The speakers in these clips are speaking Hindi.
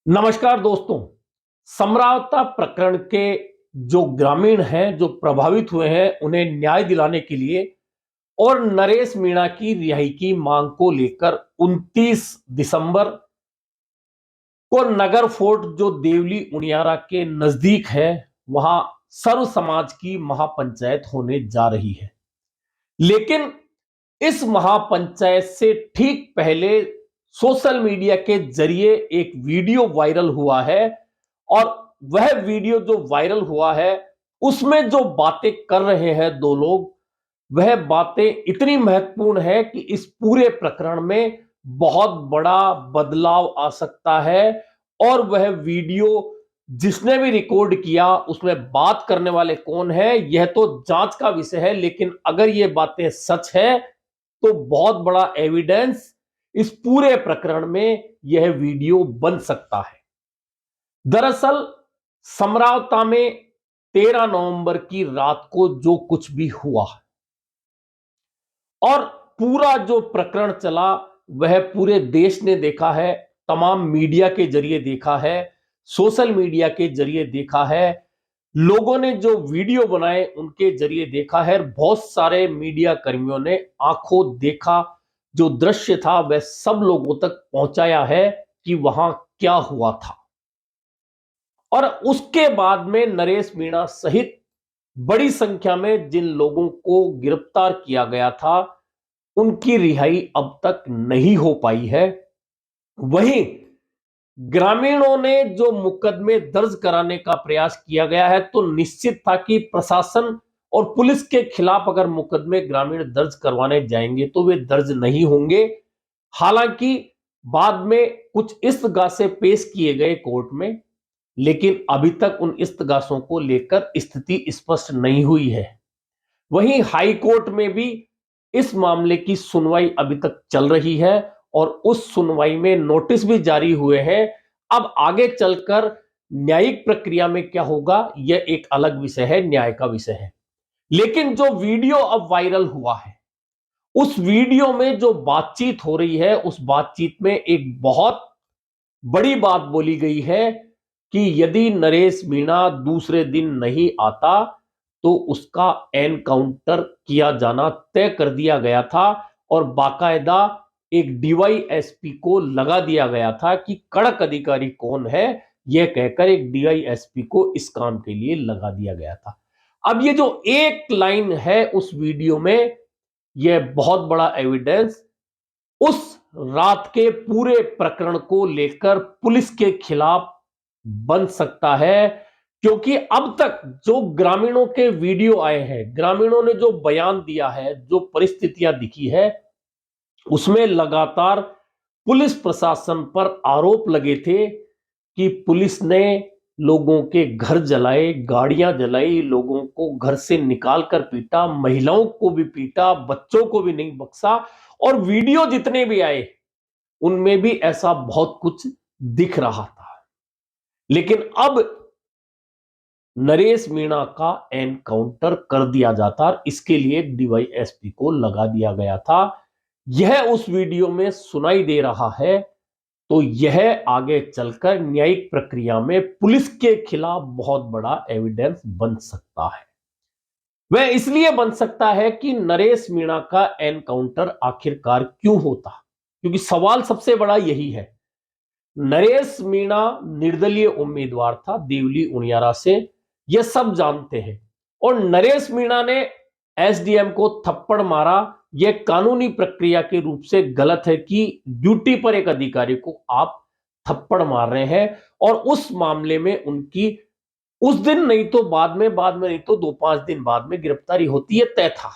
नमस्कार दोस्तों। समरावता प्रकरण के जो ग्रामीण हैं, जो प्रभावित हुए हैं, उन्हें न्याय दिलाने के लिए और नरेश मीणा की रिहाई की मांग को लेकर 29 दिसंबर को नगर फोर्ट जो देवली उनियारा के नजदीक है, वहां सर्व समाज की महापंचायत होने जा रही है। लेकिन इस महापंचायत से ठीक पहले सोशल मीडिया के जरिए एक वीडियो वायरल हुआ है और वह वीडियो जो वायरल हुआ है उसमें जो बातें कर रहे हैं दो लोग, वह बातें इतनी महत्वपूर्ण है कि इस पूरे प्रकरण में बहुत बड़ा बदलाव आ सकता है। और वह वीडियो जिसने भी रिकॉर्ड किया उसमें बात करने वाले कौन है यह तो जांच का विषय है, लेकिन अगर ये बातें सच है तो बहुत बड़ा एविडेंस इस पूरे प्रकरण में यह वीडियो बन सकता है। दरअसल समरावता में 13 नवंबर की रात को जो कुछ भी हुआ और पूरा जो प्रकरण चला वह पूरे देश ने देखा है, तमाम मीडिया के जरिए देखा है, सोशल मीडिया के जरिए देखा है, लोगों ने जो वीडियो बनाए उनके जरिए देखा है। बहुत सारे मीडिया कर्मियों ने आंखों देखा जो दृश्य था वह सब लोगों तक पहुंचाया है कि वहां क्या हुआ था। और उसके बाद में नरेश मीणा सहित बड़ी संख्या में जिन लोगों को गिरफ्तार किया गया था उनकी रिहाई अब तक नहीं हो पाई है। वहीं ग्रामीणों ने जो मुकदमे दर्ज कराने का प्रयास किया गया है, तो निश्चित था कि प्रशासन और पुलिस के खिलाफ अगर मुकदमे ग्रामीण दर्ज करवाने जाएंगे तो वे दर्ज नहीं होंगे। हालांकि बाद में कुछ इस्तगासे पेश किए गए कोर्ट में, लेकिन अभी तक उन इस्तगासों को लेकर स्थिति स्पष्ट नहीं हुई है। वहीं हाई कोर्ट में भी इस मामले की सुनवाई अभी तक चल रही है और उस सुनवाई में नोटिस भी जारी हुए हैं। अब आगे चलकर न्यायिक प्रक्रिया में क्या होगा यह एक अलग विषय है, न्याय का विषय है। लेकिन जो वीडियो अब वायरल हुआ है उस वीडियो में जो बातचीत हो रही है उस बातचीत में एक बहुत बड़ी बात बोली गई है कि यदि नरेश मीणा दूसरे दिन नहीं आता तो उसका एनकाउंटर किया जाना तय कर दिया गया था। और बाकायदा एक डीवाईएसपी को लगा दिया गया था कि कड़क अधिकारी कौन है, यह कहकर एक डीवाईएसपी को इस काम के लिए लगा दिया गया था। अब ये जो एक लाइन है उस वीडियो में, यह बहुत बड़ा एविडेंस उस रात के पूरे प्रकरण को लेकर पुलिस के खिलाफ बन सकता है। क्योंकि अब तक जो ग्रामीणों के वीडियो आए हैं, ग्रामीणों ने जो बयान दिया है, जो परिस्थितियां दिखी है, उसमें लगातार पुलिस प्रशासन पर आरोप लगे थे कि पुलिस ने लोगों के घर जलाए, गाड़ियां जलाई, लोगों को घर से निकाल कर पीटा, महिलाओं को भी पीटा, बच्चों को भी नहीं बख्शा। और वीडियो जितने भी आए उनमें भी ऐसा बहुत कुछ दिख रहा था। लेकिन अब नरेश मीणा का एनकाउंटर कर दिया जाता, इसके लिए डीवाईएसपी को लगा दिया गया था। यह उस वीडियो में सुनाई दे रहा है, तो यह आगे चलकर न्यायिक प्रक्रिया में पुलिस के खिलाफ बहुत बड़ा एविडेंस बन सकता है। वह इसलिए बन सकता है कि नरेश मीणा का एनकाउंटर आखिरकार क्यों होता, क्योंकि सवाल सबसे बड़ा यही है। नरेश मीणा निर्दलीय उम्मीदवार था देवली उनियारा से, यह सब जानते हैं। और नरेश मीणा ने एसडीएम को थप्पड़ मारा, यह कानूनी प्रक्रिया के रूप से गलत है कि ड्यूटी पर एक अधिकारी को आप थप्पड़ मार रहे हैं। और उस मामले में उनकी उस दिन नहीं तो बाद में नहीं तो 2-5 दिन बाद में गिरफ्तारी होती है, तय था।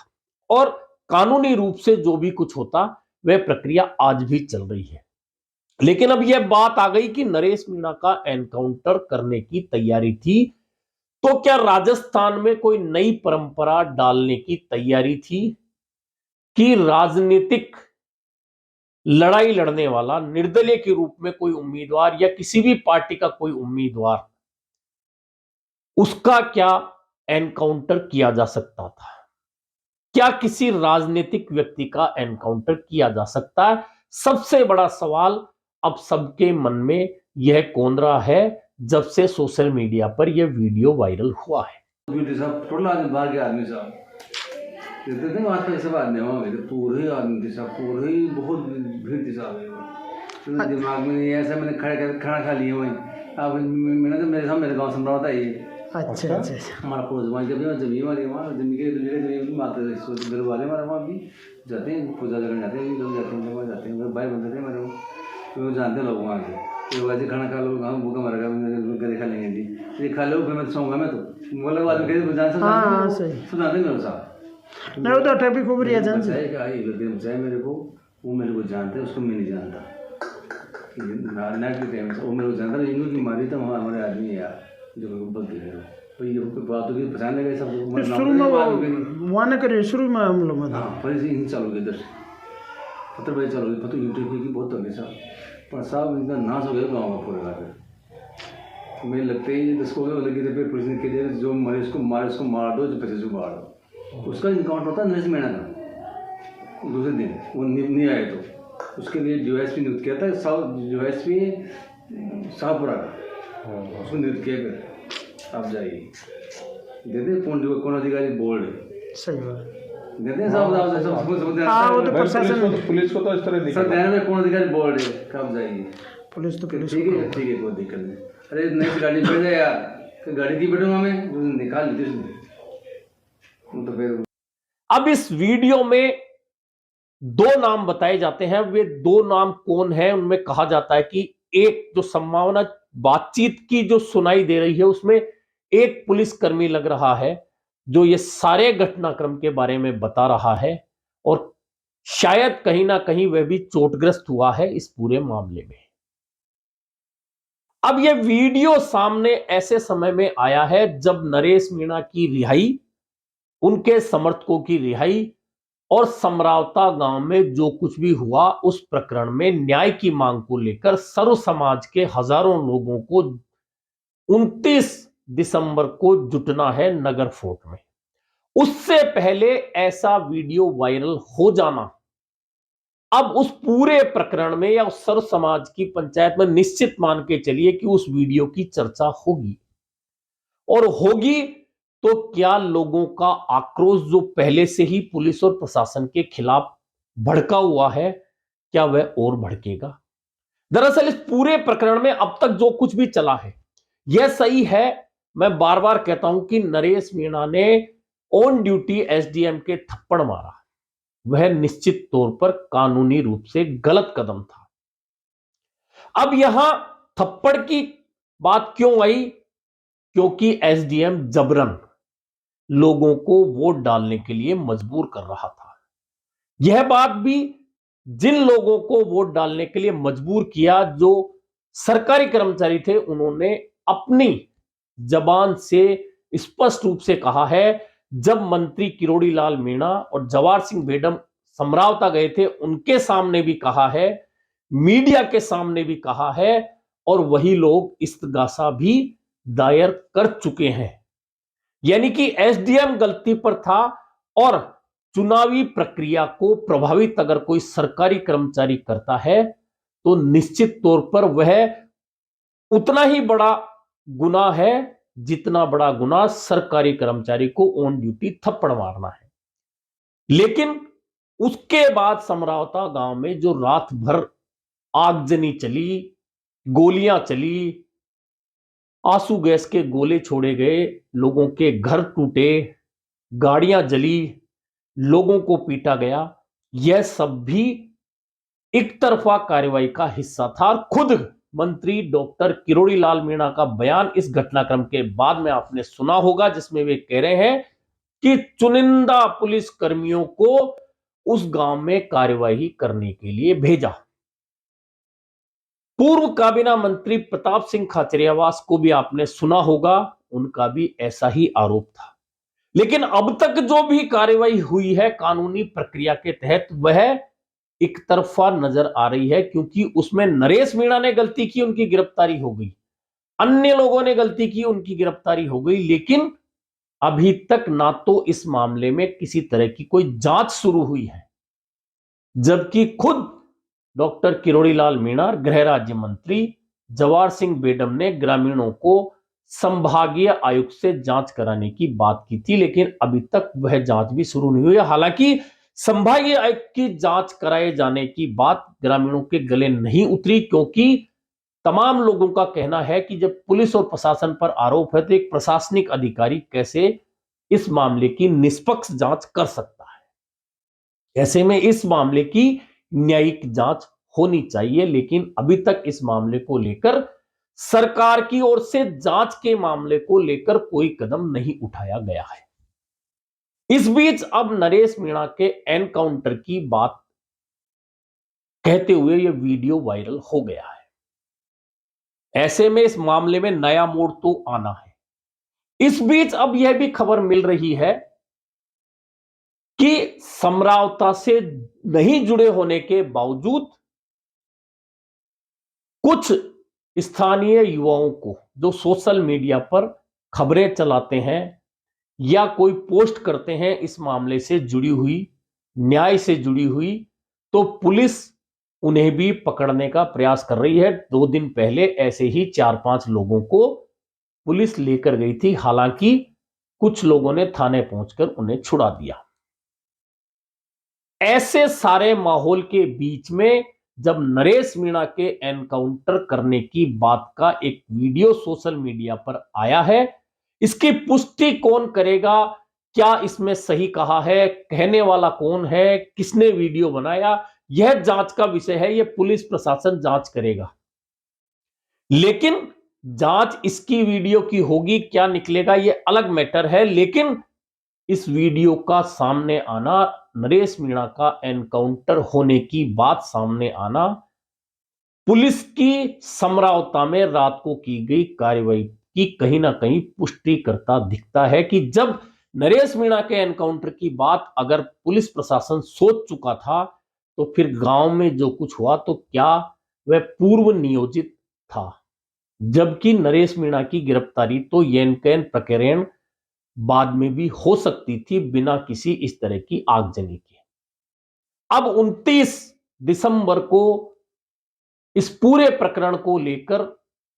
और कानूनी रूप से जो भी कुछ होता वह प्रक्रिया आज भी चल रही है। लेकिन अब यह बात आ गई कि नरेश मीणा का एनकाउंटर करने की तैयारी थी, तो क्या राजस्थान में कोई नई परंपरा डालने की तैयारी थी कि राजनीतिक लड़ाई लड़ने वाला निर्दलीय के रूप में कोई उम्मीदवार या किसी भी पार्टी का कोई उम्मीदवार, उसका क्या एनकाउंटर किया जा सकता था? क्या किसी राजनीतिक व्यक्ति का एनकाउंटर किया जा सकता है? सबसे बड़ा सवाल अब सबके मन में यह कौन रहा है जब से सोशल मीडिया पर यह वीडियो वायरल हुआ है। टोटल आदमी बाहर के आदमी साहब कहते थे वहाँ पे सब आदमी वहाँ गए पूरे आदमी थे साहब, पूरे ही बहुत भीड़ थी साहब। दिमाग में नहीं ऐसा मैंने खाना खा लिया वहीं। अब मैंने तो मेरे साथ मेरे गाँव समझा था ये। अच्छा अच्छा हमारा पड़ोस वहाँ जब जमीन हमारी वहाँ जमीन के माता घर वाले हमारे वहाँ भी जाते हैं, पूजा करने जाते हैं, लोग जाते हैं, वहाँ जाते हैं, भाई बनते थे हमारे वो जानते हैं लोग वहाँ के। तो वैसे खाना खा लो, हाँ भूखा मर गया घर खा लेंगे जी, ये खा लो फिर मैं सोऊंगा मैं तो बोला बाद में जान सब जानते मेरे साहब। नहीं वो तो ट्रैफिक खूब रही है जान से क्या ये लगे बचाए मेरे को, वो मेरे को जानते हैं, उसको मैं नहीं जानता। नाइट के टाइम वो मेरे को जानता है, इनको की मारी तो हमारे आदमी है यार जो बदल गए। तो ये बात होगी पहचान लगे सब शुरू में वहाँ न करिए शुरू में हम लोग हाँ पर इन चालू गए इधर पता भाई चालू गए पता यूट्यूब की बहुत हो गई साहब, पर साहब इनका नाश हो गया गाँव का पूरे का। मेरे लगते ही 10 को लगे थे पुलिस ने कह जो मरे उसको मार दो, जो पैसे से मार दो। उसका इनकाउंटर होता है नरेश मीणा का, दूसरे दिन वो नहीं आए तो उसके लिए DYSP नियुक्त किया था, DYSP शाहपुरा का, उसको नियुक्त किया कर आप जाइए देते कौन अधिकारी बोर्ड सही बात देते हैं साहब वो तो प्रशासन पुलिस को तो इस तरह सर ध्यान में कौन अधिकारी बोर्ड है कब जाइए पुलिस तो पुलिस ठीक है कोई दिक्कत नहीं। अरे नेक्स्ट गाड़ी बैठ जाए यार, फिर गाड़ी की बैठूंगा मैं निकाल लेती उसने तो फिर। अब इस वीडियो में 2 नाम बताए जाते हैं, वे 2 नाम कौन है? उनमें कहा जाता है कि एक जो संभावना बातचीत की जो सुनाई दे रही है उसमें एक पुलिसकर्मी लग रहा है जो ये सारे घटनाक्रम के बारे में बता रहा है और शायद कहीं ना कहीं वह भी चोटग्रस्त हुआ है इस पूरे मामले में। अब यह वीडियो सामने ऐसे समय में आया है जब नरेश मीणा की रिहाई, उनके समर्थकों की रिहाई और समरावता गांव में जो कुछ भी हुआ उस प्रकरण में न्याय की मांग को लेकर सर्व समाज के हजारों लोगों को 29 दिसंबर को जुटना है नगर फोर्ट में। उससे पहले ऐसा वीडियो वायरल हो जाना अब उस पूरे प्रकरण में या उस सर्व समाज की पंचायत में निश्चित मान के चलिए कि उस वीडियो की चर्चा होगी, और होगी तो क्या लोगों का आक्रोश जो पहले से ही पुलिस और प्रशासन के खिलाफ भड़का हुआ है, क्या वह और भड़केगा? दरअसल इस पूरे प्रकरण में अब तक जो कुछ भी चला है यह सही है। मैं बार बार कहता हूं कि नरेश मीणा ने ऑन ड्यूटी SDM के थप्पड़ मारा, वह निश्चित तौर पर कानूनी रूप से गलत कदम था। अब यहां थप्पड़ की बात क्यों आई? क्योंकि SDM जबरन लोगों को वोट डालने के लिए मजबूर कर रहा था। यह बात भी जिन लोगों को वोट डालने के लिए मजबूर किया जो सरकारी कर्मचारी थे, उन्होंने अपनी जबान से स्पष्ट रूप से कहा है। जब मंत्री किरोड़ी लाल मीणा और जवाहर सिंह भेड़म समरावता गए थे, उनके सामने भी कहा है, मीडिया के सामने भी कहा है, और वही लोग इस्तगासा भी दायर कर चुके हैं। यानी कि SDM गलती पर था, और चुनावी प्रक्रिया को प्रभावित अगर कोई सरकारी कर्मचारी करता है तो निश्चित तौर पर वह उतना ही बड़ा गुनाह है जितना बड़ा गुनाह सरकारी कर्मचारी को ऑन ड्यूटी थप्पड़ मारना है। लेकिन उसके बाद समरावता गांव में जो रात भर आगजनी चली, गोलियां चली, आंसू गैस के गोले छोड़े गए, लोगों के घर टूटे, गाड़ियां जली, लोगों को पीटा गया, यह सब भी एक तरफा कार्रवाई का हिस्सा था। और खुद मंत्री डॉक्टर किरोड़ी लाल मीणा का बयान इस घटनाक्रम के बाद में आपने सुना होगा, जिसमें वे कह रहे हैं कि चुनिंदा पुलिस कर्मियों को उस गांव में कार्यवाही करने के लिए भेजा। पूर्व काबीना मंत्री प्रताप सिंह खाचरियावास को भी आपने सुना होगा, उनका भी ऐसा ही आरोप था। लेकिन अब तक जो भी कार्रवाई हुई है कानूनी प्रक्रिया के तहत, वह एक तरफा नजर आ रही है, क्योंकि उसमें नरेश मीणा ने गलती की, उनकी गिरफ्तारी हो गई, अन्य लोगों ने गलती की, उनकी गिरफ्तारी हो गई, लेकिन अभी तक ना तो इस मामले में किसी तरह की कोई जांच शुरू हुई है, जबकि खुद डॉक्टर किरोड़ी लाल मीणा गृह राज्य मंत्री जवाहर सिंह बेडम ने ग्रामीणों को संभागीय आयुक्त से जांच कराने की बात की थी, लेकिन अभी तक वह जांच भी शुरू नहीं हुई है। हालांकि संभागीय आयुक्त की जांच कराए जाने की बात ग्रामीणों के गले नहीं उतरी, क्योंकि तमाम लोगों का कहना है कि जब पुलिस और प्रशासन पर आरोप है तो एक प्रशासनिक अधिकारी कैसे इस मामले की निष्पक्ष जांच कर सकता है। ऐसे में इस मामले की न्यायिक जांच होनी चाहिए, लेकिन अभी तक इस मामले को लेकर सरकार की ओर से जांच के मामले को लेकर कोई कदम नहीं उठाया गया है। इस बीच अब नरेश मीणा के एनकाउंटर की बात कहते हुए यह वीडियो वायरल हो गया है। ऐसे में इस मामले में नया मोड़ तो आना है। इस बीच अब यह भी खबर मिल रही है कि समरावता से नहीं जुड़े होने के बावजूद कुछ स्थानीय युवाओं को जो सोशल मीडिया पर खबरें चलाते हैं या कोई पोस्ट करते हैं इस मामले से जुड़ी हुई, न्याय से जुड़ी हुई, तो पुलिस उन्हें भी पकड़ने का प्रयास कर रही है। 2 दिन पहले ऐसे ही 4-5 लोगों को पुलिस लेकर गई थी, हालांकि कुछ लोगों ने थाने पहुंचकर उन्हें छुड़ा दिया। ऐसे सारे माहौल के बीच में जब नरेश मीणा के एनकाउंटर करने की बात का एक वीडियो सोशल मीडिया पर आया है, इसकी पुष्टि कौन करेगा, क्या इसमें सही कहा है, कहने वाला कौन है, किसने वीडियो बनाया, यह जांच का विषय है। यह पुलिस प्रशासन जांच करेगा, लेकिन जांच इसकी वीडियो की होगी, क्या निकलेगा यह अलग मैटर है। लेकिन इस वीडियो का सामने आना, नरेश मीणा का एनकाउंटर होने की बात सामने आना, पुलिस की समरावता में रात को की गई कार्रवाई की कहीं ना कहीं पुष्टि करता दिखता है कि जब नरेश मीणा के एनकाउंटर की बात अगर पुलिस प्रशासन सोच चुका था, तो फिर गांव में जो कुछ हुआ तो क्या वह पूर्व नियोजित था। जबकि नरेश मीणा की गिरफ्तारी तो येनकेन प्रकरण बाद में भी हो सकती थी बिना किसी इस तरह की आगजनी के। अब 29 दिसंबर को इस पूरे प्रकरण को लेकर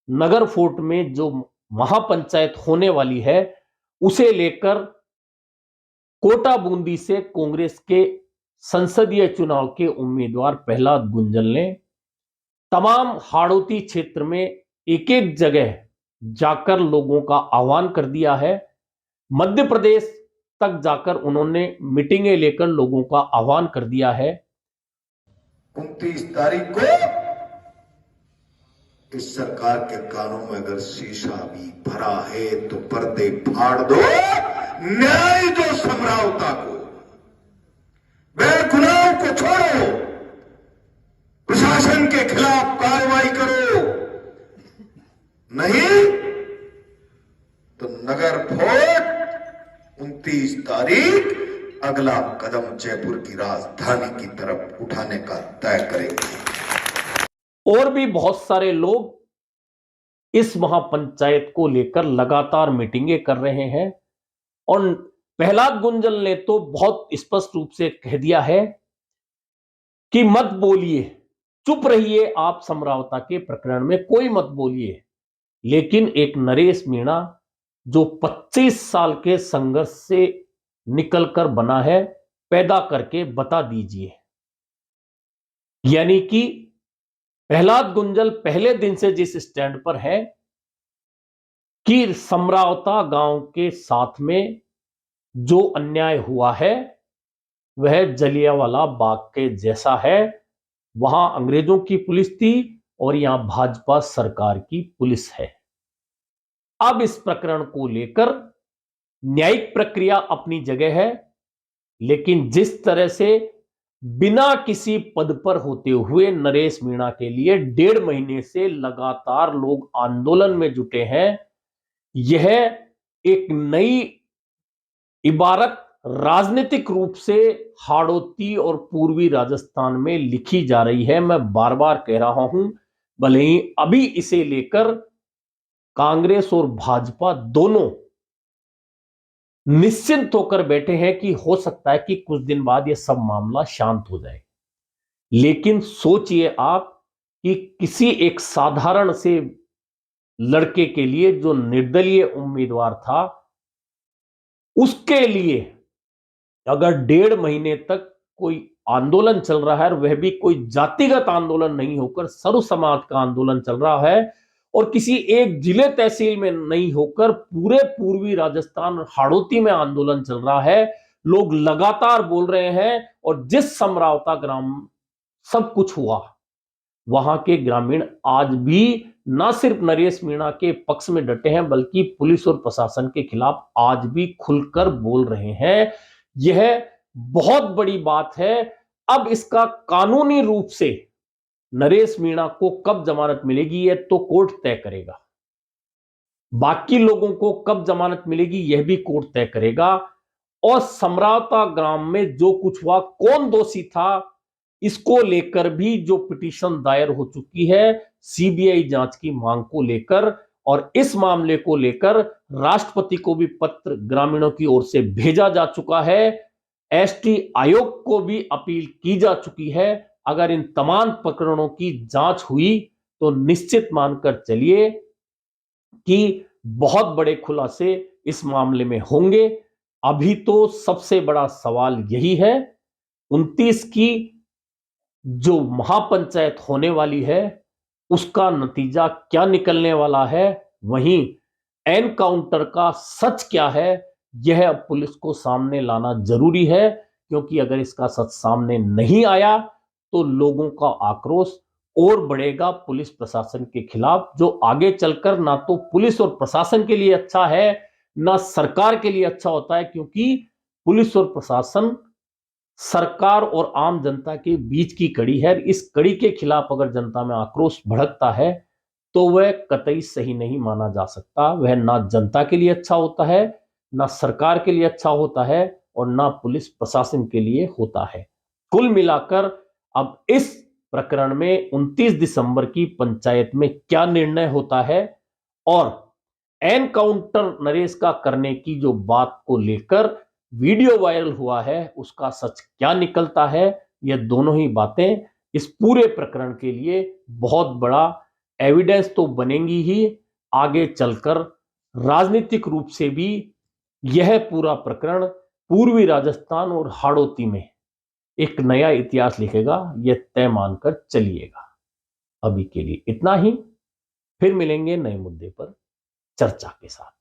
नगर फोर्ट में जो महापंचायत होने वाली है, उसे लेकर कोटा बूंदी से कांग्रेस के संसदीय चुनाव के उम्मीदवार प्रहलाद गुंजल ने तमाम हाड़ौती क्षेत्र में एक एक जगह जाकर लोगों का आह्वान कर दिया है। मध्य प्रदेश तक जाकर उन्होंने मीटिंगें लेकर लोगों का आह्वान कर दिया है। 29 तारीख को इस सरकार के कानों में अगर शीशा भी भरा है तो पर्दे फाड़ दो, न्याय दो समरावता को, बेगुनाहों को छोड़ो, प्रशासन के खिलाफ कार्रवाई करो, नहीं तो नगर फोर्ट 29 तारीख अगला कदम जयपुर की राजधानी की तरफ उठाने का तय करेंगे। और भी बहुत सारे लोग इस महापंचायत को लेकर लगातार मीटिंगें कर रहे हैं और प्रहलाद गुंजल ने तो बहुत स्पष्ट रूप से कह दिया है कि मत बोलिए, चुप रहिए, आप समरावता के प्रकरण में कोई मत बोलिए, लेकिन एक नरेश मीणा जो 25 साल के संघर्ष से निकलकर बना है, पैदा करके बता दीजिए। यानी कि प्रहलाद गुंजल पहले दिन से जिस स्टैंड पर है कि समरावता गांव के साथ में जो अन्याय हुआ है वह जलियांवाला बाग के जैसा है। वहां अंग्रेजों की पुलिस थी और यहां भाजपा सरकार की पुलिस है। अब इस प्रकरण को लेकर न्यायिक प्रक्रिया अपनी जगह है, लेकिन जिस तरह से बिना किसी पद पर होते हुए नरेश मीणा के लिए 1.5 महीने से लगातार लोग आंदोलन में जुटे हैं, यह एक नई इबारत राजनीतिक रूप से हाड़ौती और पूर्वी राजस्थान में लिखी जा रही है। मैं बार बार कह रहा हूं, भले ही अभी इसे लेकर कांग्रेस और भाजपा दोनों निश्चिंत होकर बैठे हैं कि हो सकता है कि कुछ दिन बाद यह सब मामला शांत हो जाए, लेकिन सोचिए आप कि किसी एक साधारण से लड़के के लिए जो निर्दलीय उम्मीदवार था, उसके लिए अगर 1.5 महीने तक कोई आंदोलन चल रहा है और वह भी कोई जातिगत आंदोलन नहीं होकर सर्व समाज का आंदोलन चल रहा है और किसी एक जिले तहसील में नहीं होकर पूरे पूर्वी राजस्थान हाड़ौती में आंदोलन चल रहा है, लोग लगातार बोल रहे हैं और जिस समरावता ग्राम सब कुछ हुआ, वहां के ग्रामीण आज भी ना सिर्फ नरेश मीणा के पक्ष में डटे हैं बल्कि पुलिस और प्रशासन के खिलाफ आज भी खुलकर बोल रहे हैं। यह बहुत बड़ी बात है। अब इसका कानूनी रूप से नरेश मीणा को कब जमानत मिलेगी यह तो कोर्ट तय करेगा, बाकी लोगों को कब जमानत मिलेगी यह भी कोर्ट तय करेगा। और समरावता ग्राम में जो कुछ हुआ, कौन दोषी था, इसको लेकर भी जो पिटीशन दायर हो चुकी है सीबीआई जांच की मांग को लेकर, और इस मामले को लेकर राष्ट्रपति को भी पत्र ग्रामीणों की ओर से भेजा जा चुका है। एसटी आयोग को भी अपील की जा चुकी है। अगर इन तमाम प्रकरणों की जांच हुई तो निश्चित मानकर चलिए कि बहुत बड़े खुलासे इस मामले में होंगे। अभी तो सबसे बड़ा सवाल यही है 29 की जो महापंचायत होने वाली है उसका नतीजा क्या निकलने वाला है, वहीं एनकाउंटर का सच क्या है यह अब पुलिस को सामने लाना जरूरी है, क्योंकि अगर इसका सच सामने नहीं आया तो लोगों का आक्रोश और बढ़ेगा पुलिस प्रशासन के खिलाफ, जो आगे चलकर ना तो पुलिस और प्रशासन के लिए अच्छा है ना सरकार के लिए अच्छा होता है, क्योंकि पुलिस और प्रशासन सरकार और आम जनता के बीच की कड़ी है। इस कड़ी के खिलाफ अगर जनता में आक्रोश भड़कता है तो वह कतई सही नहीं माना जा सकता। वह ना जनता के लिए अच्छा होता है, ना सरकार के लिए अच्छा होता है और ना पुलिस प्रशासन के लिए होता है। कुल मिलाकर अब इस प्रकरण में 29 दिसंबर की पंचायत में क्या निर्णय होता है और एनकाउंटर नरेश का करने की जो बात को लेकर वीडियो वायरल हुआ है उसका सच क्या निकलता है, यह दोनों ही बातें इस पूरे प्रकरण के लिए बहुत बड़ा एविडेंस तो बनेंगी ही, आगे चलकर राजनीतिक रूप से भी यह पूरा प्रकरण पूर्वी राजस्थान और हाड़ौती में एक नया इतिहास लिखेगा, यह तय मानकर चलिएगा। अभी के लिए इतना ही, फिर मिलेंगे नए मुद्दे पर चर्चा के साथ।